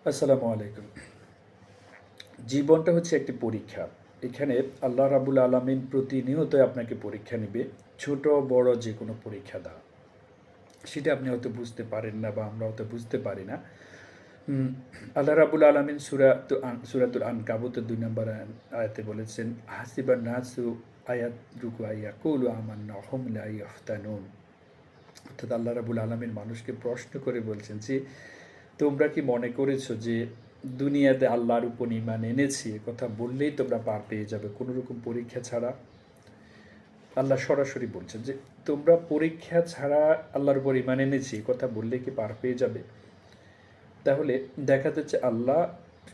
আসসালামু আলাইকুম। জীবনটা হচ্ছে একটি পরীক্ষা। এখানে আল্লাহ রাব্বুল আলামিন প্রতিনিয়তই আপনাকে পরীক্ষা নিবে। ছোট বড় যেকোনো পরীক্ষা দেওয়া। সেটা আপনি হয়তো বুঝতে পারেন না বা আমরা হয়তো বুঝতে পারি না। উম আল্লাহ রাব্বুল আলামিন সূরাতুল আনকাবুতের ২ নম্বর আয়াতে বলেছেন, হাসিবান নাসু আয়াতরুকু আইয়াকুলু আমান্না হুম লা ইফতানুন। অর্থাৎ আল্লাহ রাব্বুল আলামিন মানুষকে প্রশ্ন করে বলছেন যে, তোমরা কি মনে করেছো যে দুনিয়াতে আল্লাহর উপর ঈমান এনেছি এ কথা বললেই তোমরা পার পেয়ে যাবে কোনো রকম পরীক্ষা ছাড়া? আল্লাহ সরাসরি বলছেন যে, তোমরা পরীক্ষা ছাড়া আল্লাহর উপর ঈমান এনেছি এ কথা বললেই কি পার পেয়ে যাবে? তাহলে দেখা যাচ্ছে আল্লাহ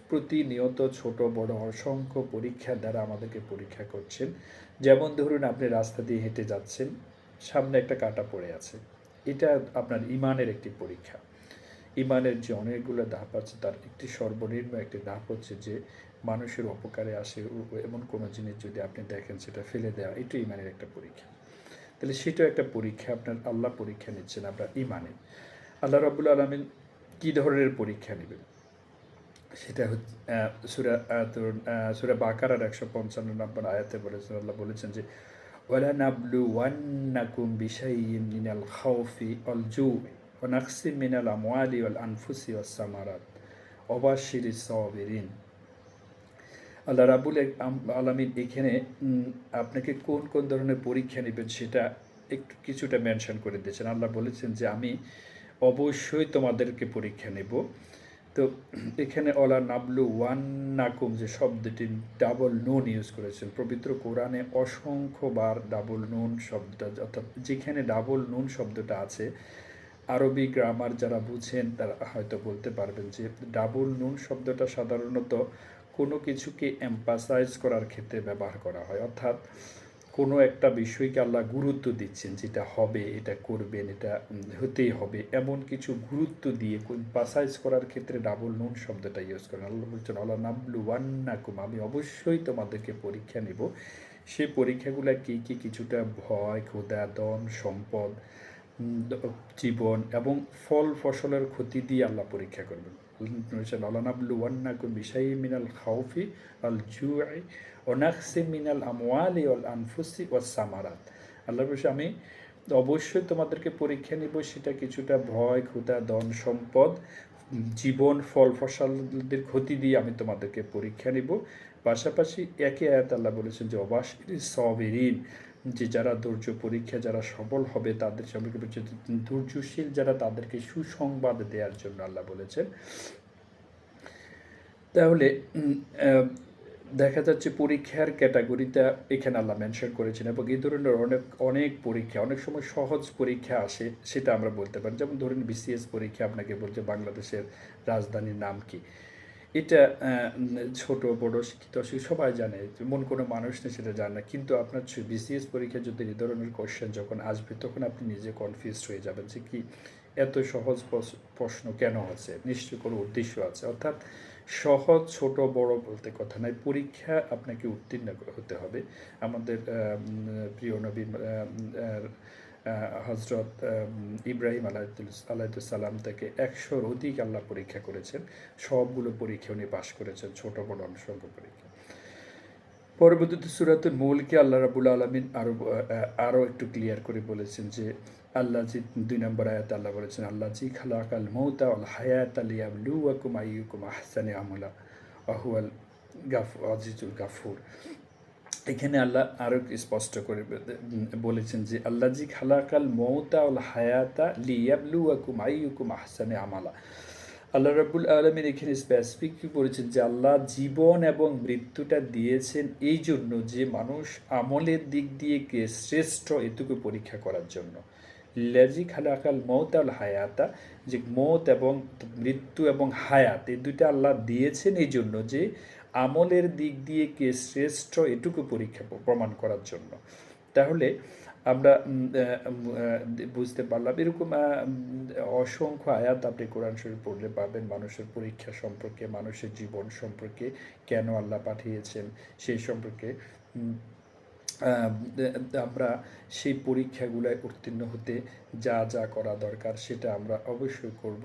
প্রতিনিয়ত ছোট বড় অসংখ্য পরীক্ষার দ্বারা আমাদেরকে পরীক্ষা করছেন। যেমন ধরুন আপনি রাস্তা দিয়ে হেঁটে যাচ্ছেন, সামনে একটা কাঁটা পড়ে আছে। এটা আপনার ঈমানের একটি পরীক্ষা। ঈমানের যে অনেকগুলো ধাপ আছে তার একটি সর্বনিম্ন একটি ধাপ হচ্ছে যে মানুষের উপকারে আসে এমন কোনো জিনিস যদি আপনি দেখেন সেটা ফেলে দেওয়া, এটাও ঈমানের একটা পরীক্ষা। তাহলে সেটাও একটা পরীক্ষা, আপনার আল্লাহ পরীক্ষা নিচ্ছেন আপনার ঈমানে। আল্লাহ রাব্বুল আলামিন কী ধরনের পরীক্ষা নেবেন? সেটা হচ্ছে সূরা বাকারার ১৫৫ নম্বর আয়াতে বলেছেন, আল্লাহ বলেছেন যে, ওয়ালানাবলুওয়ান্নাকুম বিশাইইন মিনাল খাউফি ওয়াল জুই ওয়া নাকসিম মিনাল আমওয়ালি ওয়াল আনফুসি ওয়াস সামারাত ওয়াবাশশিরিস সাবিরিন। আল্লাহ রাব্বুল আলামিন এখানে আপনাকে কোন কোন ধরনের পরীক্ষা নেবেন সেটা একটু কিছুটা মেনশন করে দিয়েছেন। আল্লাহ বলেছেন যে, আমি অবশ্যই তোমাদেরকে পরীক্ষা নেব। তো এখানে অলা নাবলু ওয়ান্নাকুম যে শব্দটি ডাবল নুন ইউজ করেছেন। পবিত্র কোরআনে অসংখ্যবার ডাবল নুন শব্দটা, অর্থাৎ যেখানে ডাবল নুন শব্দটা আছে, আরবি গ্রামার যারা বুঝেন তারা হয়তো বলতে পারবেন যে ডাবল নুন শব্দটা সাধারণত কোনো কিছুকে এম্পাসাইজ করার ক্ষেত্রে ব্যবহার করা হয়। অর্থাৎ কোনো একটা বিষয়কে আল্লাহ গুরুত্ব দিচ্ছেন, যেটা হবে, এটা করবেন, এটা হতেই হবে, এমন কিছু গুরুত্ব দিয়ে এম্পাসাইজ করার ক্ষেত্রে ডাবল নুন শব্দটা ইউজ করেন। আল্লাহ বলছেন, আল্লাহ নাবলু ওয়ান্নাকুম, আমি অবশ্যই তোমাদেরকে পরীক্ষা নেব। সেই পরীক্ষাগুলো কী কী? কিছুটা ভয়, ক্ষুধা, ধন, সম্পদ, জীবন এবং ফল ফসলের ক্ষতি দিয়ে আল্লাহ পরীক্ষা করবেন। আল্লাহ বিশাই মিনাল খাউফি আল জুআই ও নাকসি মিনাল আমওয়ালি ওয়াল আনফুসি ওয়াস সামারাত। আল্লাহ বলছে, আমি অবশ্যই তোমাদেরকে পরীক্ষা নিব, সেটা কিছুটা ভয়, ক্ষুধা, ধন, সম্পদ, জীবন, ফল ফসলদের ক্ষতি দিয়ে আমি তোমাদেরকে পরীক্ষা নিব। পাশাপাশি একই আয়াত আল্লাহ বলেছেন যে, ওয়াবাশশিরিস সাবিরিন, যে যারা ধৈর্য পরীক্ষা যারা সফল হবে তাদের সম্পর্কে বলছে, ধৈর্যশীল যারা তাদেরকে সুসংবাদ দেওয়ার জন্য আল্লাহ বলেছেন। তাহলে দেখা যাচ্ছে পরীক্ষার ক্যাটাগরিটা এখানে আল্লাহ মেনশন করেছেন এবং এই ধরনের অনেক অনেক পরীক্ষা, অনেক সময় সহজ পরীক্ষা আসে, সেটা আমরা বলতে পারি। যেমন ধরুন বিসিএস পরীক্ষা, আপনাকে বলছে বাংলাদেশের রাজধানীর নাম কি। এটা ছোট বড় শিক্ষিত অশিক্ষিত সবাই জানে, এমন কোনো মানুষ নেই সেটা জানে না। কিন্তু আপনার বিসিএস পরীক্ষায় যদি এই ধরনের কোয়েশ্চেন যখন আসবে তখন আপনি নিজে কনফিউজড হয়ে যাবেন যে কি এত সহজ প্রশ্ন কেন আছে, নিশ্চয়ই কোনো উদ্দেশ্য আছে। অর্থাৎ সহজ ছোট বড় বলতে কথা নয়, পরীক্ষা আপনাকে উত্তীর্ণ হতে হবে। আমাদের প্রিয় নবী হজরত ইব্রাহিম আলাইহিসসালাম থেকে ১০০-র অধিক আল্লাহ পরীক্ষা করেছেন। সবগুলো পরীক্ষা উনি পাশ করেছেন, ছোট বড় অসংখ্য পরীক্ষা। পরবর্তীতে সূরাতুল মুলকে আল্লাহ রাব্বুল আলামিন আরও একটু ক্লিয়ার করে বলেছেন যে, আল্লাহ জি ২ নম্বর আয়াতে আল্লাহ বলেছেন, আল্লাহ জি খালাকাল মৌতা ওয়াল হায়াতা লিয়াবলুয়াকুম আইয়ুকুম আহসানু আমালা ওয়া হুয়াল আজিজুল গাফুর। এখানে আল্লাহ আরও স্পষ্ট করে বলেছেন যে, আল্লাহ জি খালাকাল মৌতা ওয়াল হায়াতা লিয়াবলুয়াকুম আইয়ুকুম আহসানু আমালা। আল্লাহ রাব্বুল আলামিন এখানে স্পেসিফিক বলেছেন যে আল্লাহ জীবন এবং মৃত্যুটা দিয়েছেন এই জন্য যে মানুষ আমলের দিক দিয়ে কে শ্রেষ্ঠ এটুকু পরীক্ষা করার জন্য। লেজি খালাকাল মৌত আল হায়াতা, যে মৌত এবং মৃত্যু এবং হায়াত এই দুইটা আল্লাহ দিয়েছেন এই জন্য যে আমলের দিক দিয়ে কে শ্রেষ্ঠ এটুকু পরীক্ষা প্রমাণ করার জন্য। তাহলে আমরা বুঝতে পারলাম এরকম অসংখ্য আয়াত আপনি কোরআন শরীফ পড়লে পাবেন মানুষের পরীক্ষা সম্পর্কে, মানুষের জীবন সম্পর্কে, কেন আল্লাহ পাঠিয়েছেন সেই সম্পর্কে। আমরা সেই পরীক্ষাগুলোয় উত্তীর্ণ হতে যা যা করা দরকার সেটা আমরা অবশ্যই করব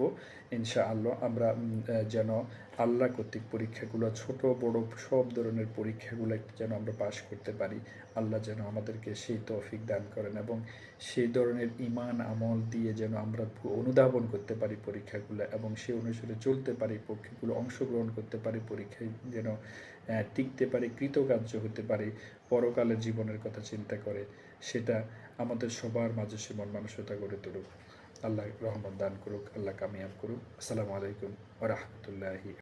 ইনশাআল্লাহ আমরা যেন আল্লাহ কর্তৃক পরীক্ষাগুলো ছোট বড় সব ধরনের পরীক্ষাগুলো যেন আমরা পাশ করতে পারি। আল্লাহ যেন আমাদেরকে সেই তৌফিক দান করেন এবং সেই ধরনের ঈমান আমল দিয়ে যেন আমরা অনুধাবন করতে পারি পরীক্ষাগুলো এবং সেই অনুসারে চলতে পারি, পরীক্ষাগুলো অংশগ্রহণ করতে পারি, পরীক্ষায় যেন টিকতে পারি, কৃতকার্য হতে পারি, পরকালের জীবনের কথা চিন্তা করে সেটা আমাদের সবার মাঝে সে মন মানসিকতা গড়ে তুলুক। আল্লাহ রহমত দান করুক, আল্লাহ কামিয়াব করুক। আসসালামু আলাইকুম ওয়া রাহমাতুল্লাহি।